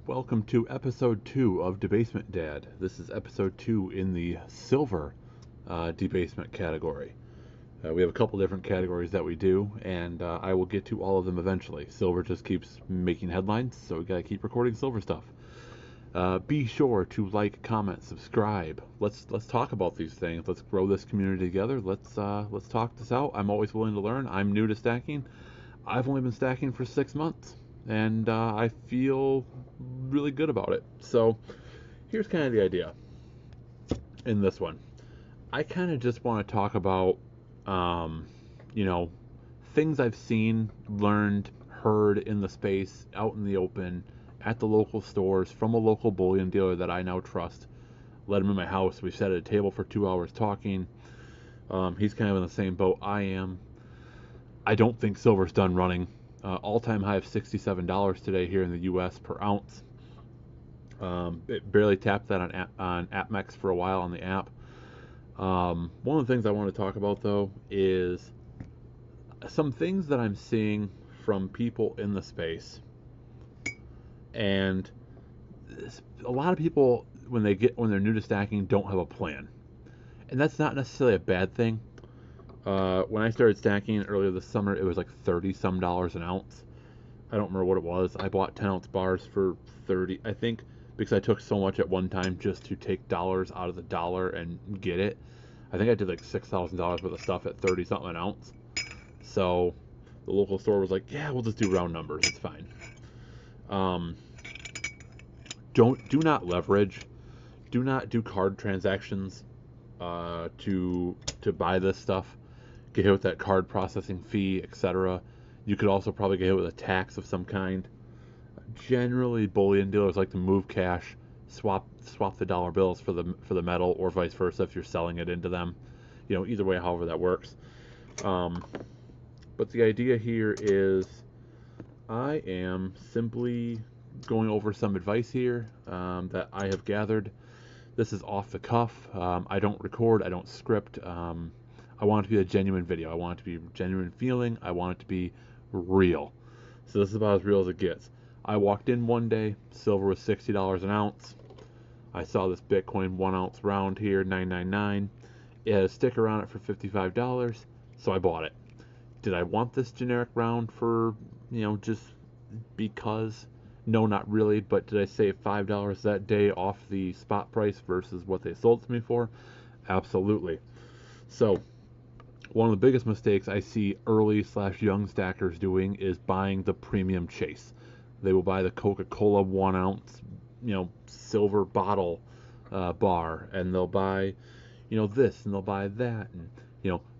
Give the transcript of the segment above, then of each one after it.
Welcome to episode 2 of Debasement Dad. This is episode 2 in the silver debasement category. We have a couple different categories that we do, and I will get to all of them eventually. Silver just keeps making headlines, so we gotta keep recording silver stuff. Be sure to like, comment, subscribe. Let's talk about these things. Let's grow this community together. Let's talk this out. I'm always willing to learn. I'm new to stacking. I've only been stacking for 6 months, and I feel really good about it. So here's kind of the idea in this one. I kind of just want to talk about, um, you know, things I've seen, learned, heard in the space, out in the open, at the local stores, from a local bullion dealer that I now trust. Let him in my house. We sat at a table for 2 hours talking. He's kind of in the same boat I am. I don't think silver's done running. All-time high of $67 today here in the U.S. per ounce. It barely tapped that on AppMex for a while on the app. One of the things I want to talk about, though, is some things that I'm seeing from people in the space. And a lot of people, when they're new to stacking, don't have a plan. And that's not necessarily a bad thing. When I started stacking earlier this summer, it was like 30 some dollars an ounce. I don't remember what it was. I bought 10-ounce bars for 30, I think, because I took so much at one time just to take dollars out of the dollar and get it. I think I did like $6,000 worth of stuff at 30 something an ounce. So the local store was like, "Yeah, we'll just do round numbers. It's fine." Do not leverage. Do not do card transactions to buy this stuff. Get hit with that card processing fee, etc. You could also probably get hit with a tax of some kind. Generally, bullion dealers like to move cash, swap the dollar bills for the metal, or vice versa if you're selling it into them. Either way, however that works. But the idea here is, I am simply going over some advice here that I have gathered. This is off the cuff. I don't record. I don't script. I want it to be a genuine video. I want it to be genuine feeling. I want it to be real. So this is about as real as it gets. I walked in one day, silver was $60 an ounce. I saw this Bitcoin 1 ounce round here, 999. It had a sticker on it for $55, so I bought it. Did I want this generic round for, just because? No, not really, but did I save $5 that day off the spot price versus what they sold to me for? Absolutely. So one of the biggest mistakes I see early/young stackers doing is buying the premium chase. They will buy the Coca-Cola 1 ounce, silver bottle bar, and they'll buy, this, and they'll buy that, and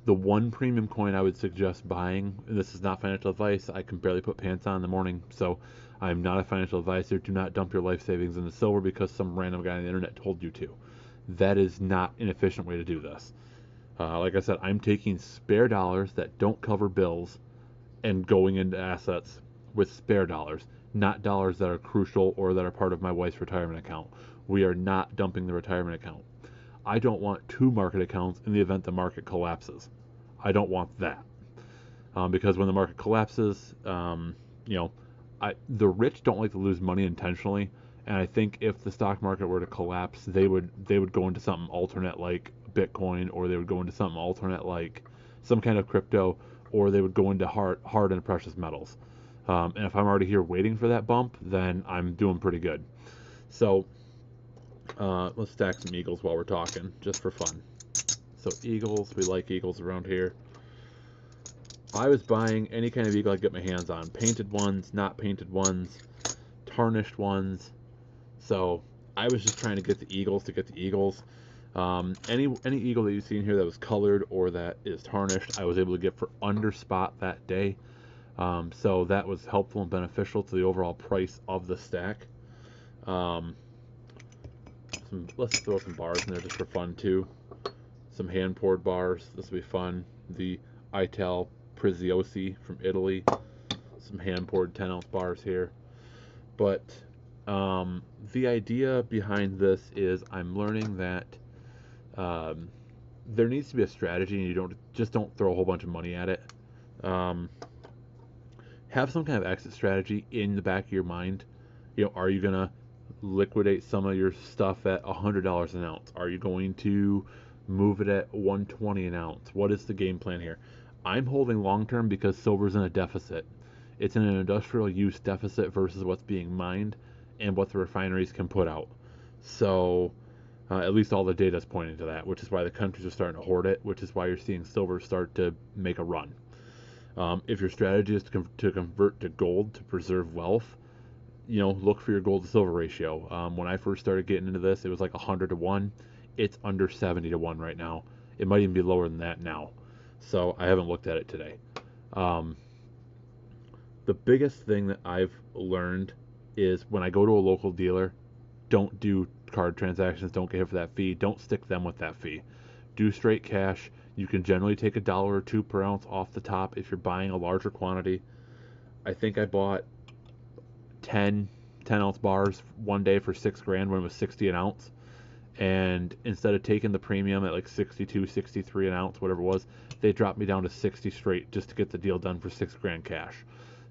the one premium coin I would suggest buying. And this is not financial advice. I can barely put pants on in the morning, so I'm not a financial advisor. Do not dump your life savings into silver because some random guy on the internet told you to. That is not an efficient way to do this. Like I said, I'm taking spare dollars that don't cover bills and going into assets with spare dollars, not dollars that are crucial or that are part of my wife's retirement account. We are not dumping the retirement account. I don't want two market accounts in the event the market collapses. I don't want that. Because when the market collapses, the rich don't like to lose money intentionally, and I think if the stock market were to collapse, they would go into something alternate like Bitcoin, or they would go into something alternate like some kind of crypto, or they would go into hard and precious metals. And if I'm already here waiting for that bump, then I'm doing pretty good. So let's stack some eagles while we're talking, just for fun. So eagles, we like eagles around here. I was buying any kind of eagle I could get my hands on. Painted ones, not painted ones, tarnished ones. So I was just trying to get the eagles to get the eagles. Any eagle that you see in here that was colored or that is tarnished, I was able to get for under spot that day. So that was helpful and beneficial to the overall price of the stack. Let's throw some bars in there just for fun too. Some hand poured bars. This will be fun. The Ital Preziosi from Italy. Some hand poured 10-ounce bars here. But the idea behind this is I'm learning that there needs to be a strategy, and you don't throw a whole bunch of money at it. Have some kind of exit strategy in the back of your mind. You know, are you gonna liquidate some of your stuff at $100 an ounce? Are you going to move it at 120 an ounce? What is the game plan here? I'm holding long term because silver's in a deficit. It's in an industrial use deficit versus what's being mined and what the refineries can put out. So, at least all the data is pointing to that, which is why the countries are starting to hoard it, which is why you're seeing silver start to make a run. If your strategy is to convert to gold to preserve wealth, you know, look for your gold to silver ratio. When I first started getting into this, it was like 100 to 1. It's under 70 to 1 right now. It might even be lower than that now. So I haven't looked at it today. Um, the biggest thing that I've learned is when I go to a local dealer, don't do card transactions, don't get hit for that fee, don't stick them with that fee. Do straight cash. You can generally take $1 or 2 per ounce off the top if you're buying a larger quantity. I think I bought 10 ounce bars one day for $6,000 when it was 60 an ounce. And instead of taking the premium at like 62, 63 an ounce, whatever it was, they dropped me down to 60 straight just to get the deal done for $6,000 cash.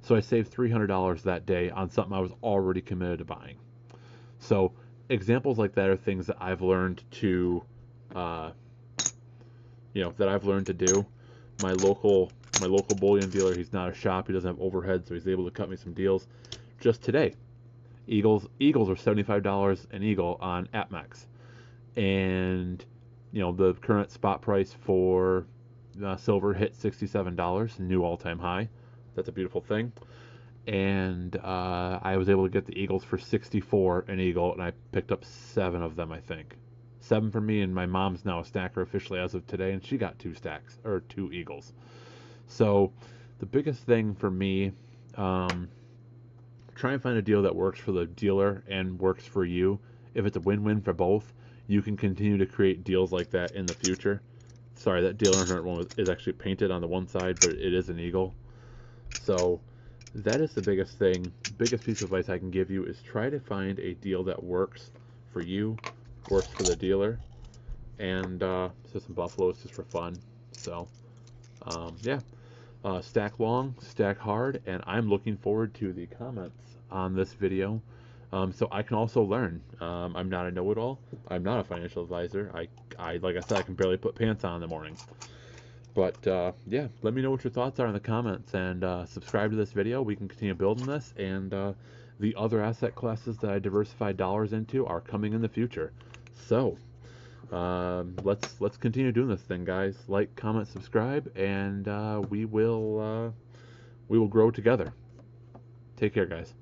So I saved $300 that day on something I was already committed to buying. So examples like that are things that I've learned to, uh, that I've learned to do. My local bullion dealer, he's not a shop, he doesn't have overhead, so he's able to cut me some deals. Just today, Eagles are $75 an eagle on AppMax, and the current spot price for silver hit $67, new all-time high. That's a beautiful thing. And I was able to get the Eagles for 64 an eagle, and I picked up 7 of them, I think. 7 for me, and my mom's now a stacker officially as of today, and she got 2 stacks or 2 Eagles. So the biggest thing for me, try and find a deal that works for the dealer and works for you. If it's a win-win for both, you can continue to create deals like that in the future. Sorry, that dealer hunter one is actually painted on the one side, but it is an eagle. So that is the biggest thing. Biggest piece of advice I can give you is try to find a deal that works for you, works for the dealer, and so some buffaloes just for fun. So yeah. Stack long, stack hard, and I'm looking forward to the comments on this video, so I can also learn. I'm not a know-it-all. I'm not a financial advisor. I like I said, I can barely put pants on in the morning. But yeah, let me know what your thoughts are in the comments, and subscribe to this video. We can continue building this, and the other asset classes that I diversified dollars into are coming in the future. So let's continue doing this thing, guys. Like, comment, subscribe, and we will grow together. Take care, guys.